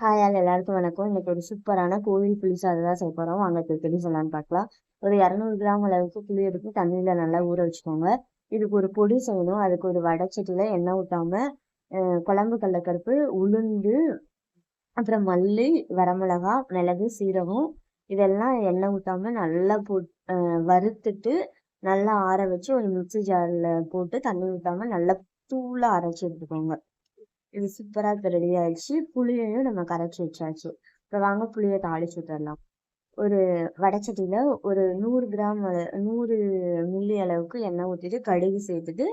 Hi all எல்லாருக்கும் வணக்கம். இன்னைக்கு ஒரு சூப்பரான கோவில் புளி சாதம் தான் செய்ய போகிறோம். வாங்க இப்போ எப்படி சொல்லலாம்னு பார்க்கலாம். ஒரு 200 கிராம் அளவுக்கு புளி எடுத்து தண்ணியில் நல்லா ஊற வச்சுக்கோங்க. இதுக்கு ஒரு பொடி செய்யணும். அதுக்கு ஒரு வடைச்சட்டியில் எண்ணெய் ஊற்றாம குழம்பு கடலப்பருப்பு, உளுந்து, அப்புறம் மல்லி, வரமிளகா, மிளகு, சீரகம் இதெல்லாம் எண்ணெய் ஊற்றாம நல்லா வறுத்துட்டு நல்லா ஆற வச்சு ஒரு மிக்ஸி ஜாரில் போட்டு தண்ணி ஊற்றாம நல்லா தூளாக அரைச்சி எடுத்துக்கோங்க. இது சூப்பரா இப்ப ரெடி ஆயிடுச்சு. புளியையும் நம்ம கரைச்சி வச்சாச்சு. இப்ப வாங்க புளியை தாளிச்சு விட்டுறலாம். ஒரு வடைச்சட்டியில ஒரு 100 கிராம் 100 மில்லி அளவுக்கு எண்ணெய் ஊத்திட்டு கடுகு சேர்த்துட்டு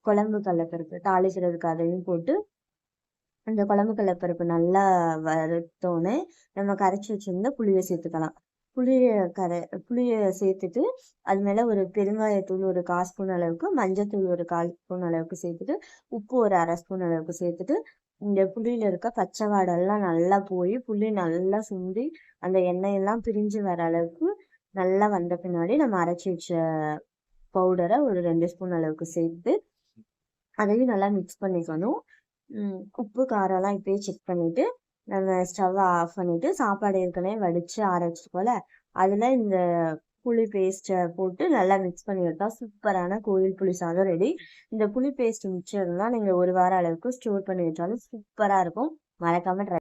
குழம்பு கடலைப்பருப்பு தாளிக்கிறதுக்கு அதையும் போட்டு அந்த குழம்பு கடலைப்பருப்பு நல்லா வறுத்தோன்னே நம்ம கரைச்சி வச்சிருந்த புளியை சேர்த்துக்கலாம். புளியை சேர்த்துட்டு அது மேல ஒரு பெருங்காயத்தூள் ஒரு 1/4 ஸ்பூன் அளவுக்கு, மஞ்சத்தூள் ஒரு 1/4 ஸ்பூன் அளவுக்கு சேர்த்துட்டு, உப்பு ஒரு 1/2 ஸ்பூன் அளவுக்கு சேர்த்துட்டு, இந்த புளியில இருக்க பச்சை வாடெல்லாம் நல்லா போய் புளி நல்லா சுண்டி அந்த எண்ணெயெல்லாம் பிரிஞ்சு வர அளவுக்கு நல்லா வந்த பின்னாடி நம்ம அரைச்சி வச்ச பவுடரை ஒரு 2 ஸ்பூன் அளவுக்கு சேர்த்து அதையும் நல்லா மிக்ஸ் பண்ணிக்கணும். உப்பு காரம்லாம் இப்பயே செக் பண்ணிட்டு நம்ம ஸ்டவ்வை ஆஃப் பண்ணிட்டு சாப்பாடு ஏற்கனவே வடிச்சு ஆற வச்சிருக்கோம்ல அதில் இந்த புளி பேஸ்ட்டை போட்டு நல்லா மிக்ஸ் பண்ணி விட்டா சூப்பரான கோவில் புளி சாதம் ரெடி. இந்த புளி பேஸ்ட் மிச்சம் இருந்தால் நீங்கள் ஒரு வாரம் அளவுக்கு ஸ்டோர் பண்ணி வச்சாலும் சூப்பராக இருக்கும். மறக்காம ட்ரை